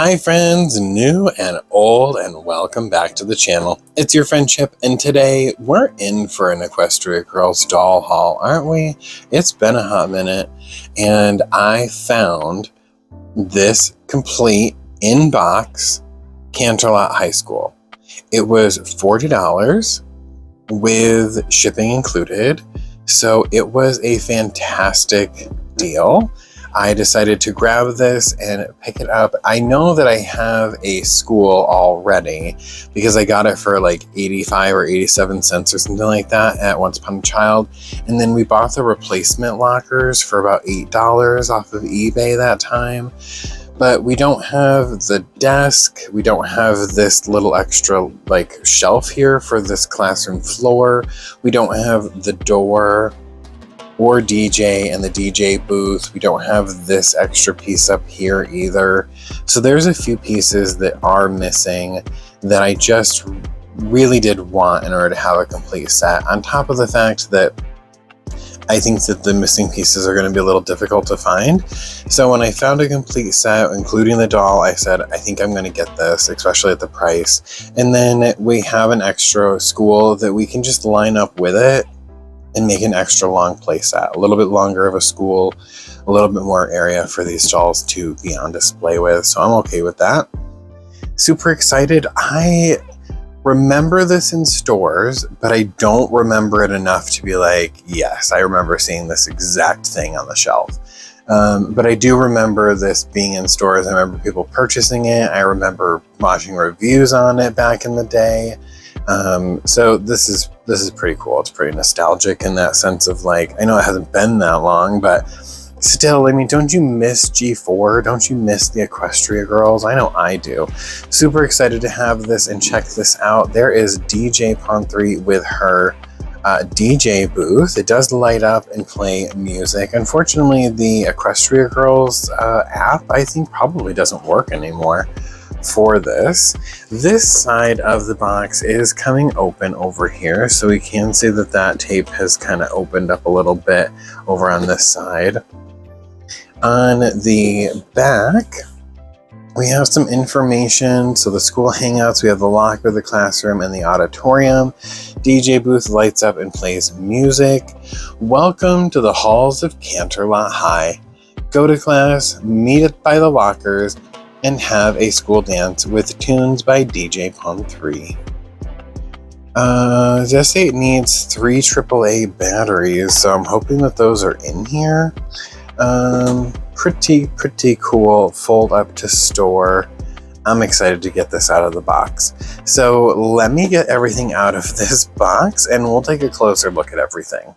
Hi friends, new and old, and welcome back to the channel. It's your FriendCHIP, and today we're in for an Equestria Girls doll haul, aren't we? It's been a hot minute, and I found this complete in-box Canterlot High School. It was $40 with shipping included, so it was a fantastic deal. I decided to grab this and pick it up. I know that I have a school already because I got it for like 85 or 87 cents or something like that at Once Upon a Child. And then we bought the replacement lockers for about $8 off of eBay that time. But we don't have the desk. We don't have this little extra like shelf here for this classroom floor. We don't have the door or DJ and the DJ booth. We don't have this extra piece up here either. So there's a few pieces that are missing that I just really did want in order to have a complete set, on top of the fact that I think that the missing pieces are going to be a little difficult to find. So when I found a complete set, including the doll, I said, I think I'm going to get this, especially at the price. And then we have an extra school that we can just line up with it and make an extra long play set, a little bit longer of a school, a little bit more area for these dolls to be on display with. So I'm okay with that. Super excited. I remember this in stores, but I don't remember it enough to be like, yes, I remember seeing this exact thing on the shelf. But I do remember this being in stores. I remember people purchasing it. I remember watching reviews on it back in the day. So this is pretty cool. It's pretty nostalgic in that sense of like, I know it hasn't been that long, but still, I mean, don't you miss G4? Don't you miss the Equestria Girls? I know I do. Super excited to have this and check this out. There is DJ Pawn 3 with her DJ booth. It does light up and play music. Unfortunately, the Equestria Girls app, I think, probably doesn't work anymore for this. This side of the box is coming open over here, so we can see that that tape has kind of opened up a little bit over on this side. On the back, we have some information. So the school hangouts, we have the locker, the classroom, and the auditorium. DJ booth lights up and plays music. Welcome to the halls of Canterlot High. Go to class, meet it by the lockers, and have a school dance with tunes by DJ Pawn 3. Just say it needs 3 AAA batteries, so I'm hoping that those are in here. Pretty cool. Fold up to store. I'm excited to get this out of the box. So let me get everything out of this box and we'll take a closer look at everything.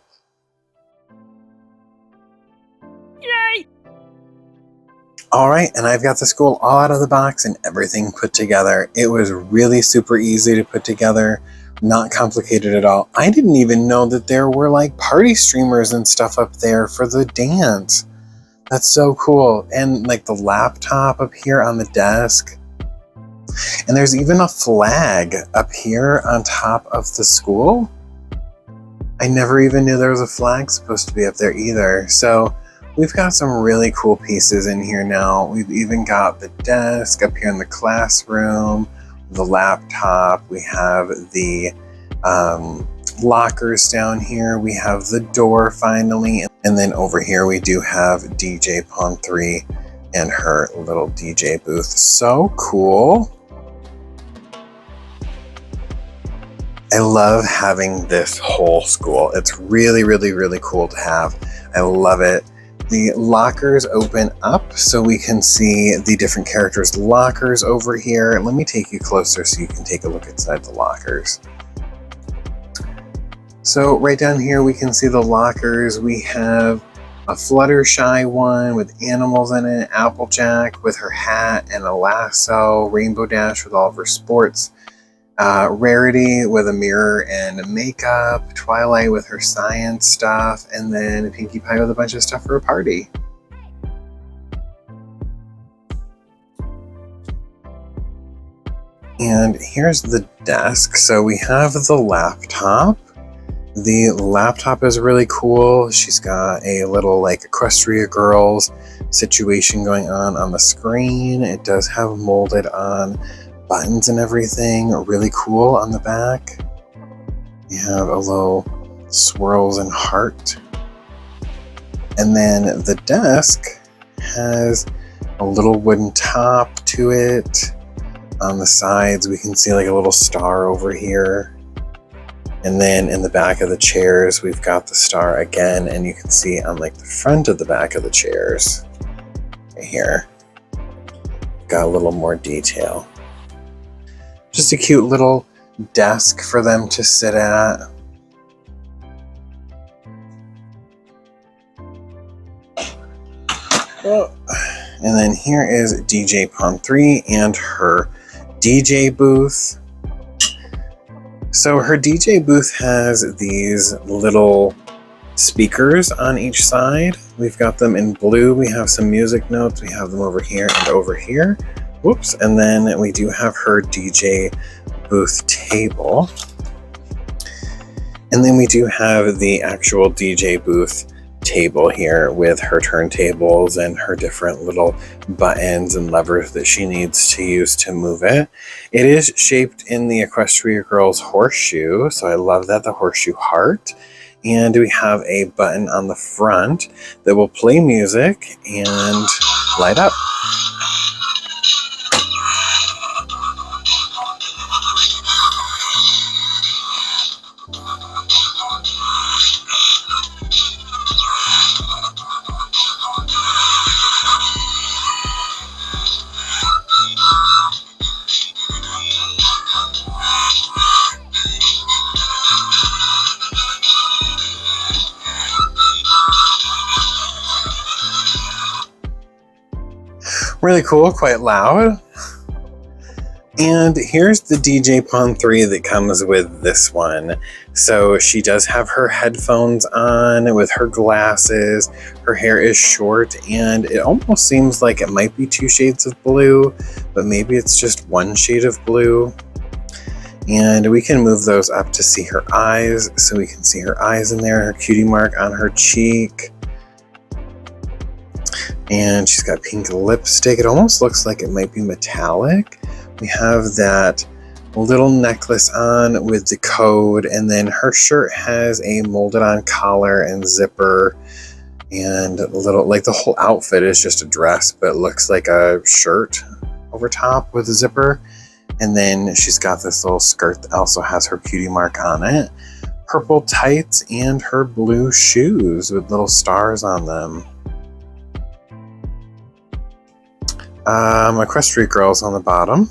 All right, and I've got the school all out of the box and everything put together. It was really super easy to put together, not complicated at all. I didn't even know that there were like party streamers and stuff up there for the dance. That's so cool. And like the laptop up here on the desk. And there's even a flag up here on top of the school. I never even knew there was a flag supposed to be up there either. So we've got some really cool pieces in here now. We've even got the desk up here in the classroom, the laptop. We have the lockers down here. We have the door finally. And then over here we do have DJ Pawn 3 and her little DJ booth. So cool. I love having this whole school. It's really, really, really cool to have. I love it. The lockers open up so we can see the different characters' lockers over here. Let me take you closer so you can take a look inside the lockers. So right down here we can see the lockers. We have a Fluttershy one with animals in it, Applejack with her hat and a lasso, Rainbow Dash with all of her sports, Rarity with a mirror and makeup, Twilight with her science stuff, and then Pinkie Pie with a bunch of stuff for a party. And here's the desk. So we have the laptop. The laptop is really cool. She's got a little like Equestria Girls situation going on the screen. It does have molded on buttons and everything. Really cool on the back. You have a little swirls and heart. And then the desk has a little wooden top to it. On the sides, we can see like a little star over here. And then in the back of the chairs, we've got the star again, and you can see on like the front of the back of the chairs right here, got a little more detail. Just a cute little desk for them to sit at. Oh. And then here is DJ Pond 3 and her DJ booth. So her DJ booth has these little speakers on each side. We've got them in blue. We have some music notes. We have them over here and over here. Whoops. And then we do have her DJ booth table. And then we do have the actual DJ booth table here with her turntables and her different little buttons and levers that she needs to use to move it. It is shaped in the Equestria Girls horseshoe, so I love that, the horseshoe heart. And we have a button on the front that will play music and light up. Really cool, quite loud. And here's the DJ Pond 3 that comes with this one. So she does have her headphones on with her glasses. Her hair is short and it almost seems like it might be 2 shades of blue, but maybe it's just 1 shade of blue. And we can move those up to see her eyes. So we can see her eyes in there, her cutie mark on her cheek. And she's got pink lipstick. It almost looks like it might be metallic. We have that little necklace on with the code, and then her shirt has a molded on collar and zipper, and a little, like the whole outfit is just a dress, but it looks like a shirt over top with a zipper. And then she's got this little skirt that also has her cutie mark on it. Purple tights and her blue shoes with little stars on them. Equestria Girls on the bottom.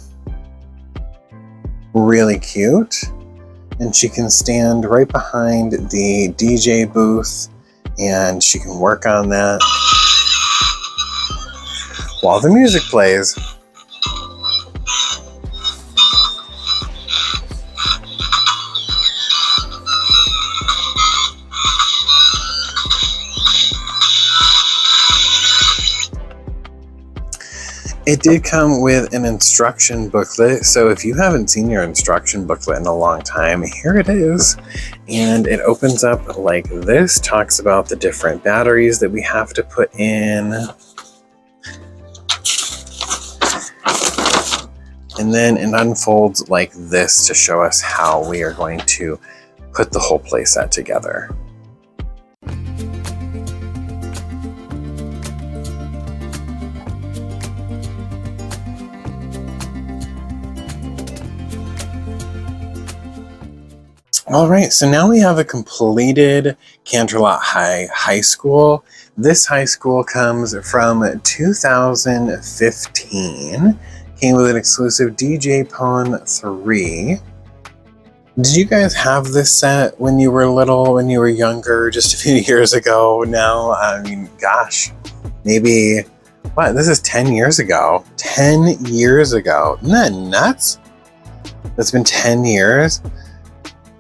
Really cute. And she can stand right behind the DJ booth and she can work on that while the music plays. It did come with an instruction booklet, so if you haven't seen your instruction booklet in a long time, here it is. And it opens up like this, talks about the different batteries that we have to put in. And then it unfolds like this to show us how we are going to put the whole playset together. All right, so now we have a completed Canterlot High School. This high school comes from 2015. Came with an exclusive DJ Pond 3. Did you guys have this set when you were little, when you were younger, just a few years ago? No, I mean, gosh, maybe, what, this is 10 years ago. 10 years ago. Isn't that nuts? That's been 10 years.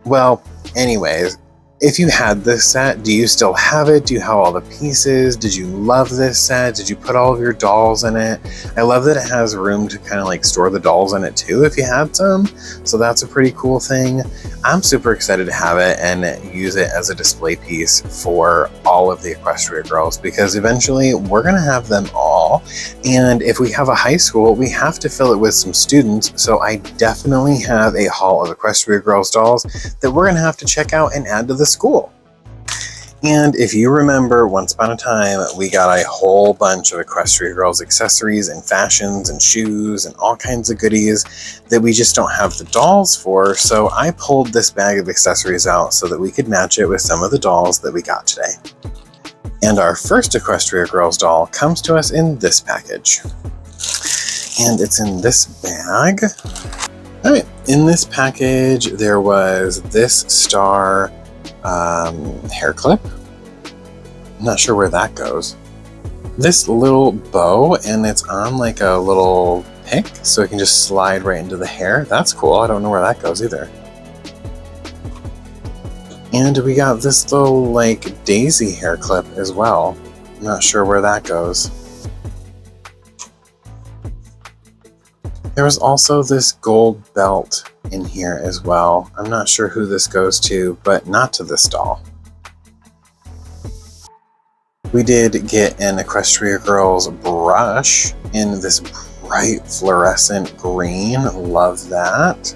Well, anyways, If you had this set, do you still have it? Do you have all the pieces? Did you love this set? Did you put all of your dolls in it? I love that it has room to kind of like store the dolls in it too if you had some. So that's a pretty cool thing. I'm super excited to have it and use it as a display piece for all of the Equestria Girls, because eventually we're going to have them all. And if we have a high school, we have to fill it with some students. So I definitely have a haul of Equestria Girls dolls that we're going to have to check out and add to the school. And if you remember, once upon a time, we got a whole bunch of Equestria Girls accessories and fashions and shoes and all kinds of goodies that we just don't have the dolls for. So I pulled this bag of accessories out so that we could match it with some of the dolls that we got today. And our first Equestria Girls doll comes to us in this package. And it's in this bag. All right, in this package, there was this star hair clip. I'm not sure where that goes. This little bow, and it's on like a little pick, so it can just slide right into the hair. That's cool. I don't know where that goes either. And we got this little like daisy hair clip as well. I'm not sure where that goes. There was also this gold belt in here as well. I'm not sure who this goes to, but not to this doll. We did get an Equestria Girls brush in this bright fluorescent green. Love that.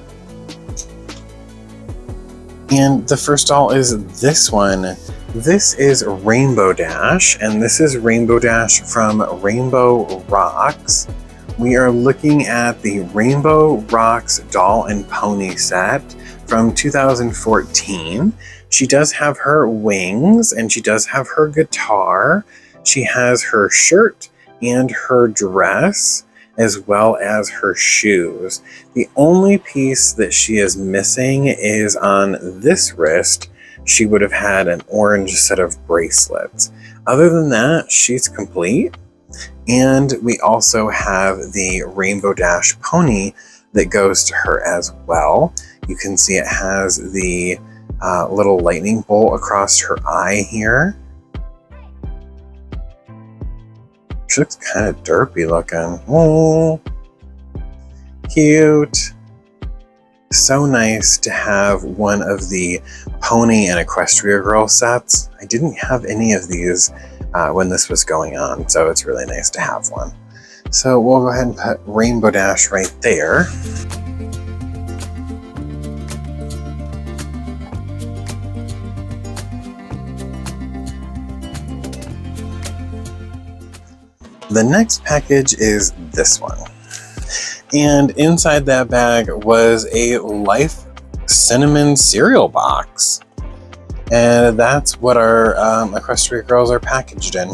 And the first doll is this one. This is Rainbow Dash, and this is Rainbow Dash from Rainbow Rocks. We are looking at the Rainbow Rocks doll and pony set from 2014. She does have her wings and she does have her guitar. She has her shirt and her dress as well as her shoes. The only piece that she is missing is on this wrist. She would have had an orange set of bracelets. Other than that, she's complete. And we also have the Rainbow Dash pony that goes to her as well. You can see it has the little lightning bolt across her eye here. She looks kind of derpy looking. Oh, cute. So nice to have one of the pony and Equestria Girl sets. I didn't have any of these when this was going on, so it's really nice to have one. So we'll go ahead and put Rainbow Dash right there. The next package is this one. And inside that bag was a Life cinnamon cereal box. And that's what our Equestria Girls are packaged in.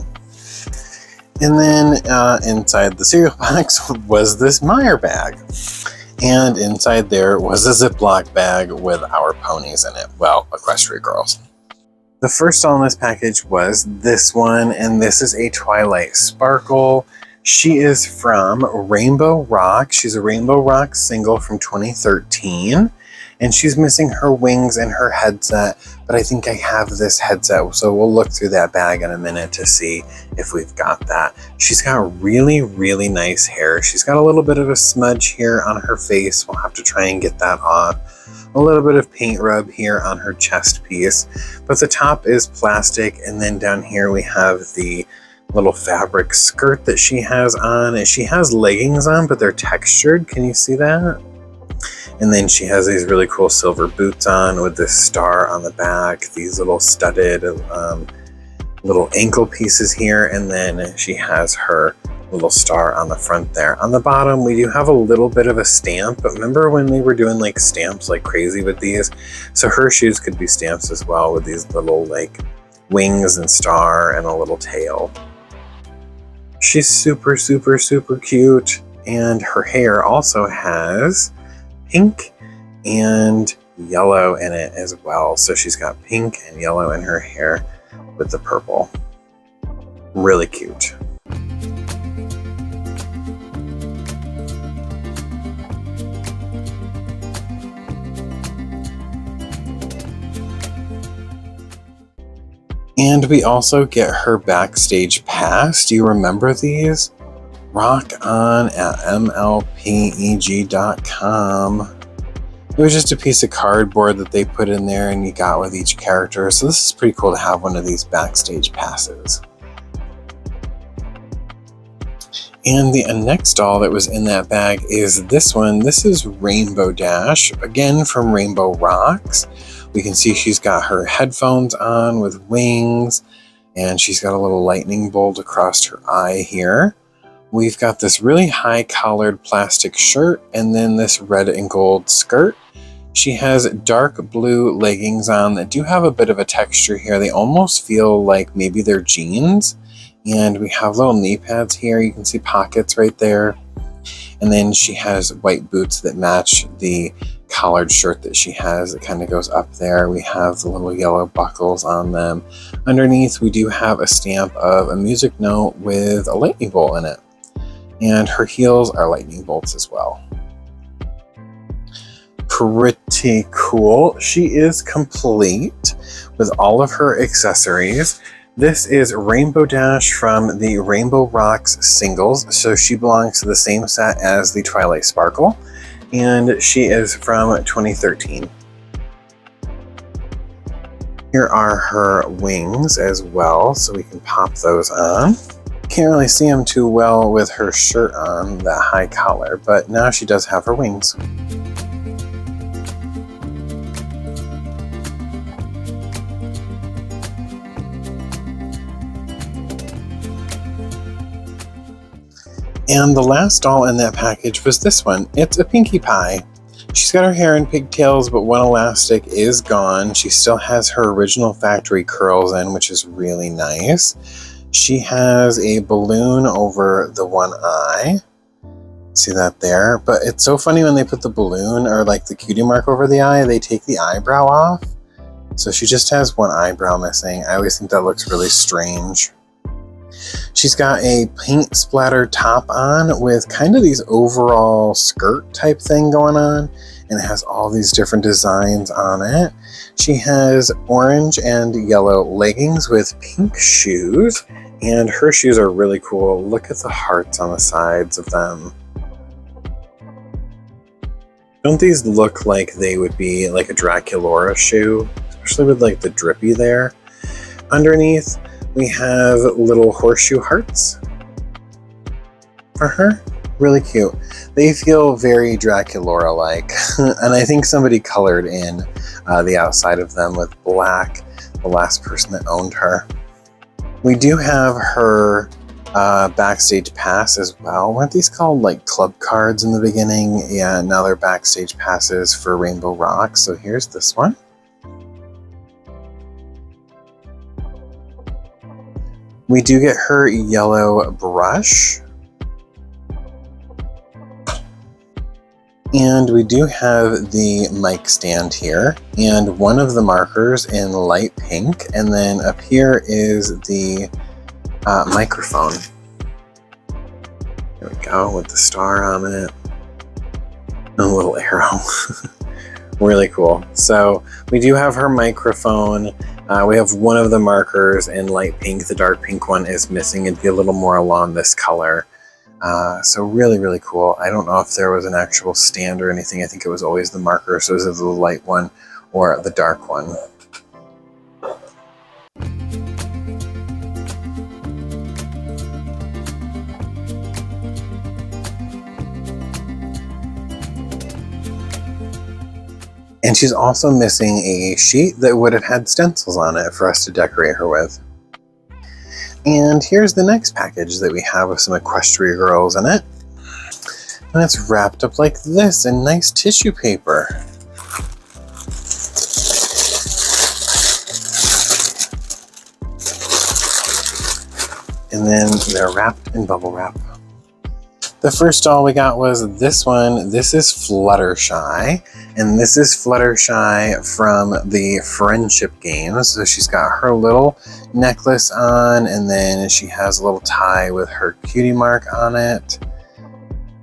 And then inside the cereal box was this Meyer bag. And inside there was a Ziploc bag with our ponies in it. Well, Equestria Girls. The first doll in this package was this one, and this is a Twilight Sparkle. She is from Rainbow Rock. She's a Rainbow Rock single from 2013. And she's missing her wings and her headset, but I think I have this headset, so we'll look through that bag in a minute to see if we've got that. She's got really, really nice hair. She's got a little bit of a smudge here on her face. We'll have to try and get that off. A little bit of paint rub here on her chest piece, but the top is plastic, and then down here we have the little fabric skirt that she has on, and she has leggings on, but they're textured. Can you see that? And then she has these really cool silver boots on with this star on the back, these little studded little ankle pieces here, and then she has her little star on the front there. On the bottom, we do have a little bit of a stamp, but remember when we were doing like stamps like crazy with these? So her shoes could be stamps as well with these little like wings and star and a little tail. She's super, super, super cute. And her hair also has pink and yellow in it as well. So she's got pink and yellow in her hair with the purple. Really cute. And we also get her backstage pass. Do you remember these? Rock on at mlpeg.com. It was just a piece of cardboard that they put in there and you got with each character. So this is pretty cool to have one of these backstage passes. And the next doll that was in that bag is this one. This is Rainbow Dash, again from Rainbow Rocks. We can see she's got her headphones on with wings, and she's got a little lightning bolt across her eye here. We've got this really high collared plastic shirt and then this red and gold skirt. She has dark blue leggings on that do have a bit of a texture here. They almost feel like maybe they're jeans. And we have little knee pads here. You can see pockets right there. And then she has white boots that match the collared shirt that she has. It kind of goes up there. We have the little yellow buckles on them. Underneath, we do have a stamp of a music note with a lightning bolt in it. And her heels are lightning bolts as well. Pretty cool. She is complete with all of her accessories. This is Rainbow Dash from the Rainbow Rocks singles, so she belongs to the same set as the Twilight Sparkle, and she is from 2013. Here are her wings as well, so we can pop those on. Can't really see them too well with her shirt on, that high collar, but now she does have her wings. And the last doll in that package was this one. It's a Pinkie Pie. She's got her hair in pigtails, but one elastic is gone. She still has her original factory curls in, which is really nice. She has a balloon over the one eye. See that there? But it's so funny when they put the balloon or like the cutie mark over the eye, they take the eyebrow off. So she just has one eyebrow missing. I always think that looks really strange. She's got a paint splatter top on with kind of these overall skirt type thing going on, and it has all these different designs on it. She has orange and yellow leggings with pink shoes, and her shoes are really cool. Look at the hearts on the sides of them. Don't these look like they would be like a Draculaura shoe, especially with like the drippy there? Underneath, we have little horseshoe hearts for her. Really cute. They feel very Draculaura-like, and I think somebody colored in the outside of them with black, the last person that owned her. We do have her backstage pass as well. Weren't these called like club cards in the beginning? Yeah, now they're backstage passes for Rainbow Rocks. So here's this one. We do get her yellow brush. And we do have the mic stand here, and one of the markers in light pink, and then up here is the microphone. There we go, with the star on it. And a little arrow. Really cool. So we do have her microphone. We have one of the markers in light pink. The dark pink one is missing. It'd be a little more along this color. So really, really cool. I don't know if there was an actual stand or anything. I think it was always the marker. So it was the light one or the dark one. And she's also missing a sheet that would have had stencils on it for us to decorate her with. And here's the next package that we have with some Equestria Girls in it. And it's wrapped up like this in nice tissue paper. And then they're wrapped in bubble wrap. The first doll we got was this one. This is Fluttershy, and this is Fluttershy from the FriendCHIP games. So she's got her little necklace on, and then she has a little tie with her cutie mark on it.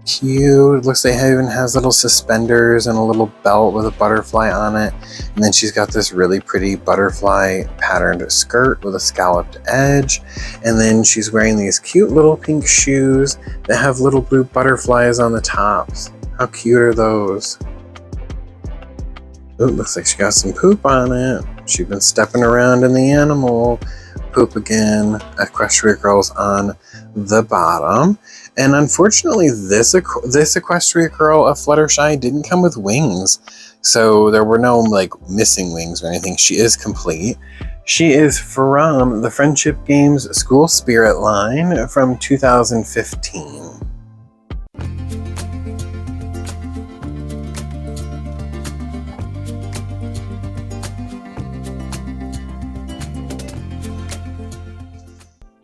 Cute. Looks like it even has little suspenders and a little belt with a butterfly on it. And then she's got this really pretty butterfly patterned skirt with a scalloped edge. And then she's wearing these cute little pink shoes that have little blue butterflies on the tops. How cute are those? Ooh, looks like she got some poop on it. She's been stepping around in the animal poop again. Equestria Girls on the bottom. And unfortunately, this Equestria Girl of Fluttershy didn't come with wings. So there were no like missing wings or anything. She is complete. She is from the FriendCHIP Games School Spirit line from 2015.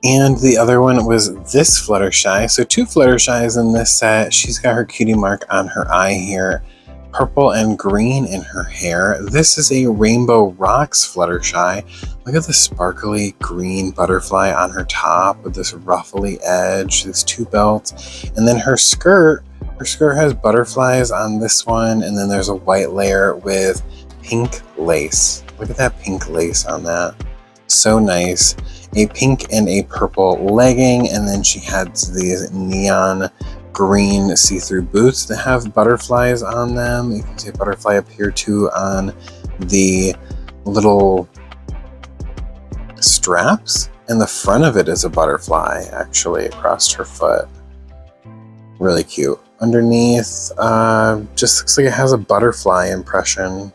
And the other one was this Fluttershy. So 2 Fluttershys in this set. She's got her cutie mark on her eye here. Purple and green in her hair. This is a Rainbow Rocks Fluttershy. Look at the sparkly green butterfly on her top with this ruffly edge, these 2 belts. And then her skirt has butterflies on this one. And then there's a white layer with pink lace. Look at that pink lace on that. So nice. A pink and a purple legging, and then she had these neon green see-through boots that have butterflies on them. You can see a butterfly up here too on the little straps, and the front of it is a butterfly actually across her foot. Really cute. Underneath, just looks like it has a butterfly impression.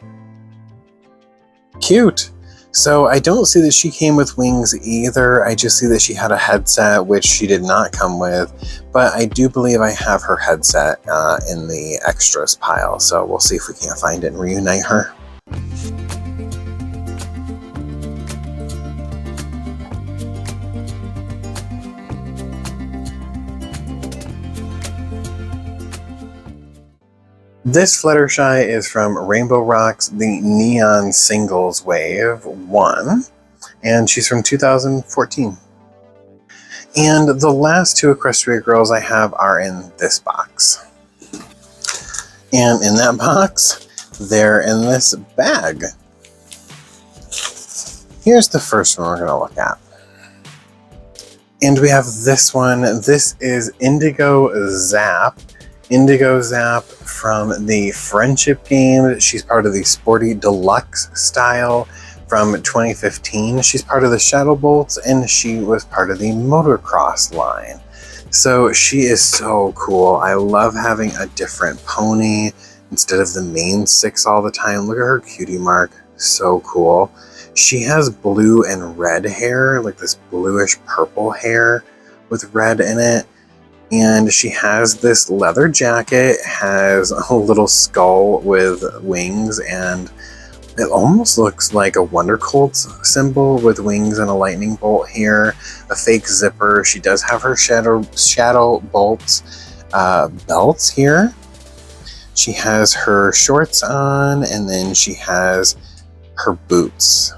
Cute. So I don't see that she came with wings either. I just see that she had a headset, which she did not come with. But I do believe I have her headset in the extras pile. So we'll see if we can't find it and reunite her. This Fluttershy is from Rainbow Rocks, the Neon Singles Wave 1, and she's from 2014. And the last 2 Equestria Girls I have are in this box. And in that box, they're in this bag. Here's the first one we're going to look at. And we have this one. This is Indigo Zap. Indigo Zap from the FriendCHIP game. She's part of the Sporty Deluxe style from 2015. She's part of the Shadow Bolts, and she was part of the Motocross line. So she is so cool. I love having a different pony instead of the main 6 all the time. Look at her cutie mark. So cool. She has blue and red hair, like this bluish purple hair with red in it. And she has this leather jacket, has a little skull with wings, and it almost looks like a Wonder Colts symbol with wings and a lightning bolt here, a fake zipper. She does have her Shadow Bolts belts here. She has her shorts on, and then she has her boots.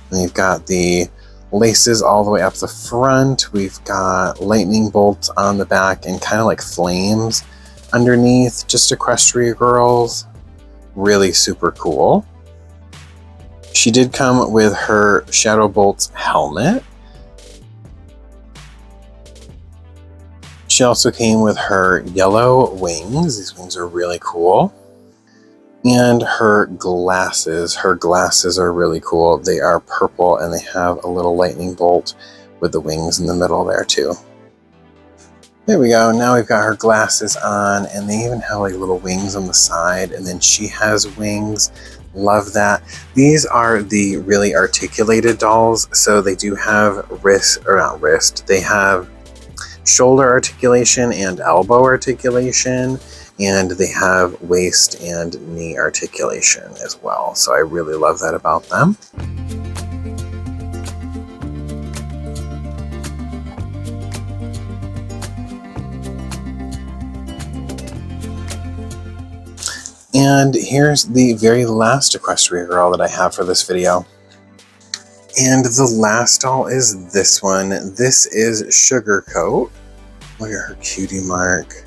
And you've got the laces all the way up the front. We've got lightning bolts on the back and kind of like flames underneath. Just Equestria Girls. Really super cool. She did come with her Shadow Bolts helmet. She also came with her yellow wings. These wings are really cool. And her glasses. Her glasses are really cool. They are purple and they have a little lightning bolt with the wings in the middle there too. There we go. Now we've got her glasses on, and they even have like little wings on the side, and then she has wings. Love that. These are the really articulated dolls, so they do have they have shoulder articulation and elbow articulation, and they have waist and knee articulation as well. So I really love that about them. And here's the very last Equestria Girl that I have for this video. And the last doll is this one. This is Sugarcoat. Look at her cutie mark.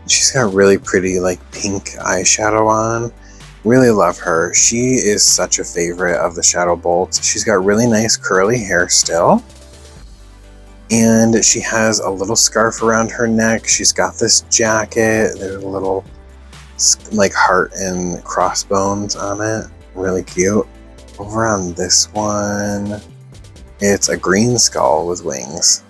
She's got really pretty like pink eyeshadow on. Really love her. She is such a favorite of the Shadow Bolts. She's got really nice curly hair still. And she has a little scarf around her neck. She's got this jacket. There's a little like heart and crossbones on it. Really cute. Over on this one, it's a green skull with wings.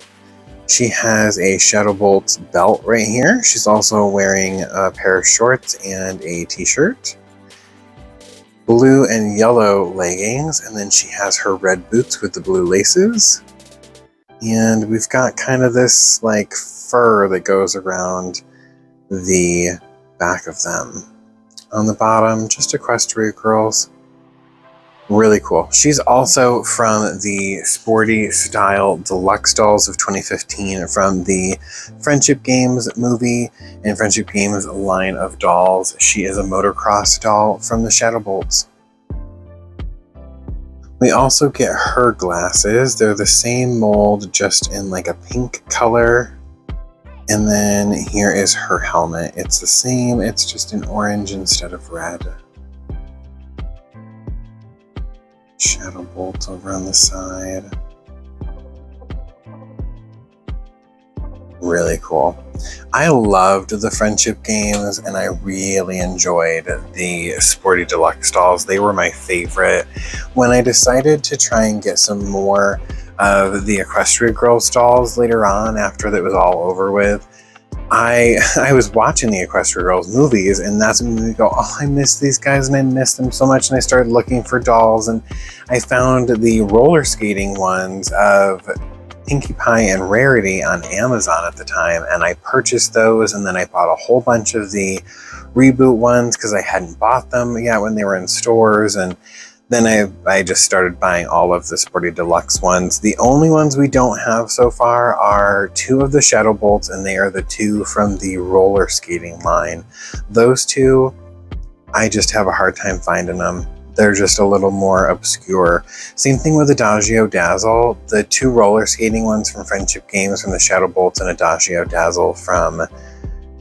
She has a Shadow Bolts belt right here. She's also wearing a pair of shorts and a t-shirt. Blue and yellow leggings, and then she has her red boots with the blue laces. And we've got kind of this like fur that goes around the back of them. On the bottom, just Equestria Girls. Really cool. She's also from the Sporty Style Deluxe Dolls of 2015 from the FriendCHIP Games movie and FriendCHIP Games line of dolls. She is a motocross doll from the Shadow Bolts. We also get her glasses. They're the same mold, just in like a pink color. And then here is her helmet. It's the same, it's just in orange instead of red. Shadow Bolt over on the side. Really cool. I loved the FriendCHIP games and I really enjoyed the Sporty Deluxe dolls. They were my favorite. When I decided to try and get some more of the Equestria Girls dolls later on after that was all over with, I was watching the Equestria Girls movies, and that's when we go, oh, I miss these guys and I miss them so much, and I started looking for dolls, and I found the roller skating ones of Pinkie Pie and Rarity on Amazon at the time, and I purchased those, and then I bought a whole bunch of the reboot ones because I hadn't bought them yet when they were in stores, and then I just started buying all of the Sporty Deluxe ones. The only ones we don't have so far are two of the Shadow Bolts, and they are the two from the roller skating line. Those two, I just have a hard time finding them. They're just a little more obscure. Same thing with Adagio Dazzle. The two roller skating ones from FriendCHIP Games from the Shadow Bolts and Adagio Dazzle from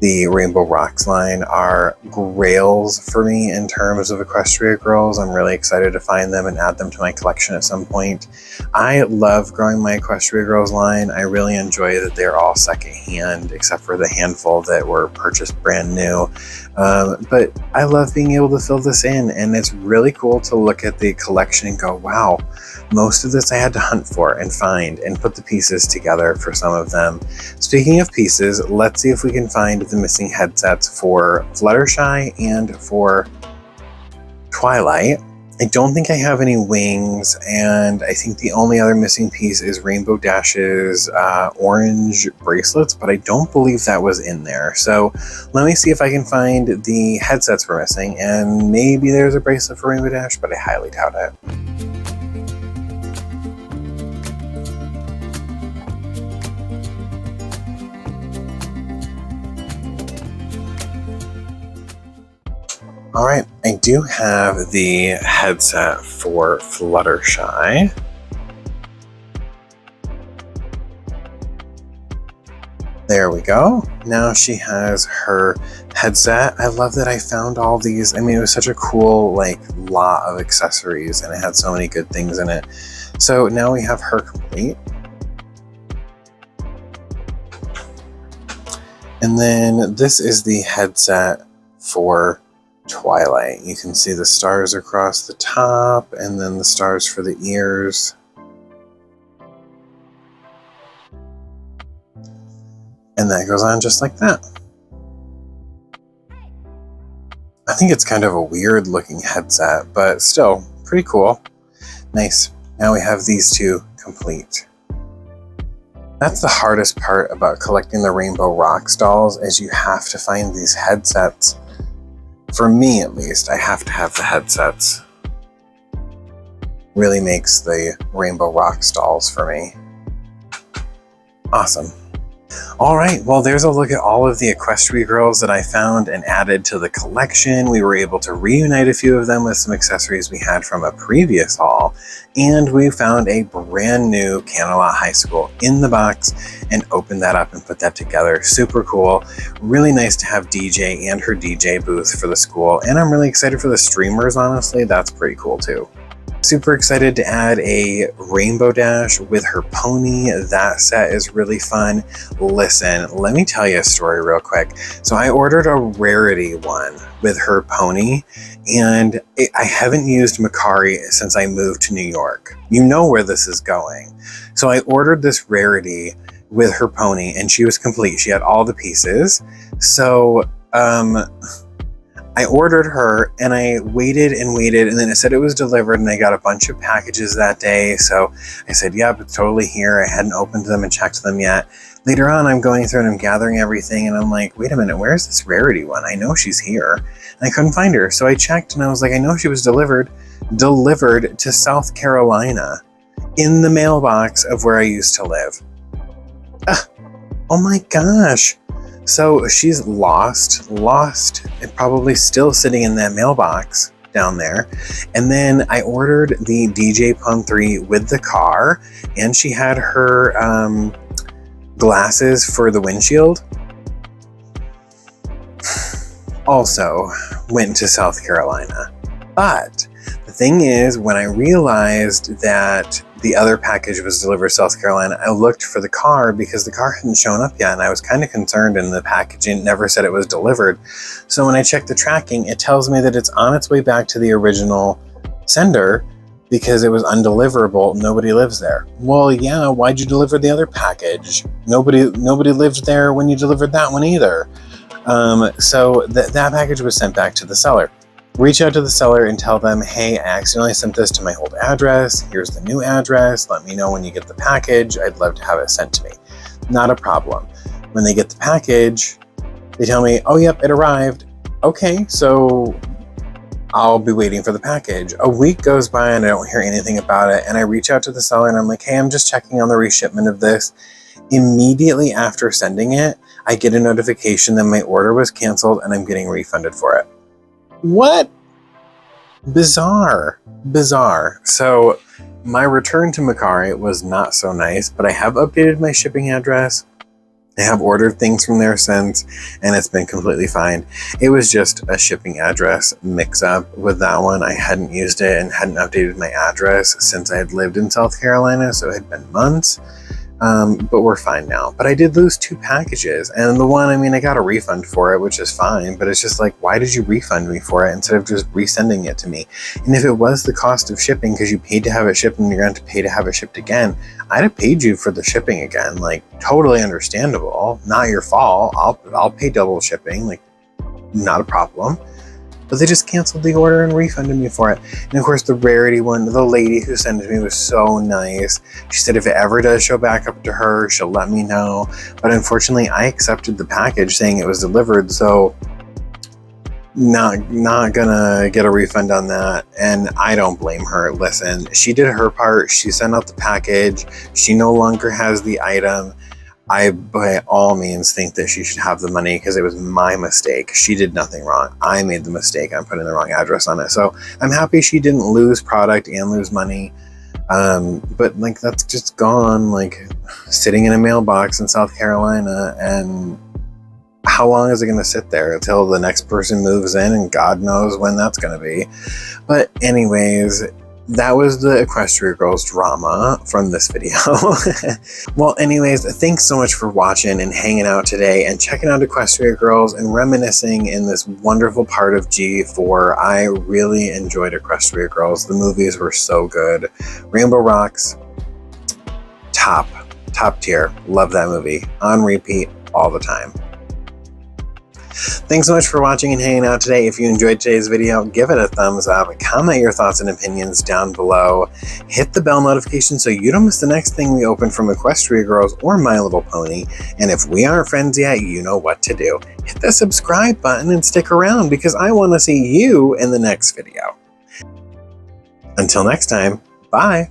the Rainbow Rocks line are grails for me in terms of Equestria Girls. I'm really excited to find them and add them to my collection at some point. I love growing my Equestria Girls line. I really enjoy that they're all secondhand, except for the handful that were purchased brand new. But I love being able to fill this in, and it's really cool to look at the collection and go, wow, most of this I had to hunt for and find and put the pieces together for some of them. Speaking of pieces, let's see if we can find the missing headsets for Fluttershy and for Twilight. I don't think I have any wings, and I think the only other missing piece is Rainbow Dash's orange bracelets, but I don't believe that was in there. So let me see if I can find the headsets we're missing, and maybe there's a bracelet for Rainbow Dash, but I highly doubt it. All right, I do have the headset for Fluttershy. There we go. Now she has her headset. I love that I found all these. I mean, it was such a cool, like, lot of accessories, and it had so many good things in it. So now we have her complete. And then this is the headset for Twilight. You can see the stars across the top, and then the stars for the ears. And that goes on just like that. I think it's kind of a weird looking headset, but still pretty cool. Nice. Now we have these two complete. That's the hardest part about collecting the Rainbow Rocks dolls, is you have to find these headsets. For me, at least, I have to have the headsets. Really makes the Rainbow Rocks dolls for me. Awesome. All right, well, there's a look at all of the Equestria Girls that I found and added to the collection. We were able to reunite a few of them with some accessories we had from a previous haul, and we found a brand new Canterlot High School in the box and opened that up and put that together. Super cool. Really nice to have DJ and her DJ booth for the school, and I'm really excited for the streamers, honestly. That's pretty cool too. Super excited to add a Rainbow Dash with her pony. That set is really fun. Listen, let me tell you a story real quick. So I ordered a rarity one with her pony, and I haven't used Macari since I moved to New York. You know where this is going. So I ordered this rarity with her pony, and she was complete. She had all the pieces. So, I ordered her and I waited and waited, and then it said it was delivered, and I got a bunch of packages that day. So I said, yep, it's totally here. I hadn't opened them and checked them yet. Later on, I'm going through and I'm gathering everything, and I'm like, wait a minute, where's this rarity one? I know she's here. And I couldn't find her. So I checked and I was like, I know she was delivered to South Carolina in the mailbox of where I used to live. Oh my gosh. So she's lost, and probably still sitting in that mailbox down there. And then I ordered the DJ Pun 3 with the car, and she had her glasses for the windshield. Also went to South Carolina. But the thing is, when I realized that the other package was delivered to South Carolina, I looked for the car because the car hadn't shown up yet, and I was kind of concerned, and the packaging never said it was delivered. So when I checked the tracking, it tells me that it's on its way back to the original sender because it was undeliverable. Nobody lives there. Well, yeah, why'd you deliver the other package? Nobody lived there when you delivered that one either. So that package was sent back to the seller. Reach out to the seller and tell them, hey, I accidentally sent this to my old address. Here's the new address. Let me know when you get the package. I'd love to have it sent to me. Not a problem. When they get the package, they tell me, oh, yep, it arrived. Okay, so I'll be waiting for the package. A week goes by and I don't hear anything about it. And I reach out to the seller and I'm like, hey, I'm just checking on the reshipment of this. Immediately after sending it, I get a notification that my order was canceled and I'm getting refunded for it. What? Bizarre. So my return to Macari was not so nice, but I have updated my shipping address. I have ordered things from there since, and it's been completely fine. It was just a shipping address mix-up with that one. I hadn't used it and hadn't updated my address since I had lived in South Carolina, so it had been months. But we're fine now. But I did lose 2 packages, and the one, I mean, I got a refund for it, which is fine, but it's just like, why did you refund me for it instead of just resending it to me? And if it was the cost of shipping because you paid to have it shipped and you're going to pay to have it shipped again, I'd have paid you for the shipping again. Like, totally understandable. Not your fault. I'll pay double shipping. Like, not a problem. But they just canceled the order and refunded me for it. And of course, the rarity one, the lady who sent it to me was so nice. She said if it ever does show back up to her, she'll let me know. But unfortunately, I accepted the package saying it was delivered, so not gonna get a refund on that. And I don't blame her. Listen, she did her part. She sent out the package. She no longer has the item. I, by all means, think that she should have the money because it was my mistake. She did nothing wrong. I made the mistake. I'm putting the wrong address on it. So I'm happy she didn't lose product and lose money. But like, that's just gone, like sitting in a mailbox in South Carolina. And how long is it going to sit there until the next person moves in, and God knows when that's going to be. But anyways, that was the Equestria Girls drama from this video. Well, anyways, thanks so much for watching and hanging out today and checking out Equestria Girls and reminiscing in this wonderful part of G4. I really enjoyed Equestria Girls. The movies were so good. Rainbow Rocks, top tier. Love that movie. On repeat all the time. Thanks so much for watching and hanging out today. If you enjoyed today's video, give it a thumbs up, comment your thoughts and opinions down below, hit the bell notification so you don't miss the next thing we open from Equestria Girls or My Little Pony, and if we aren't friends yet, you know what to do. Hit the subscribe button and stick around because I want to see you in the next video. Until next time, bye!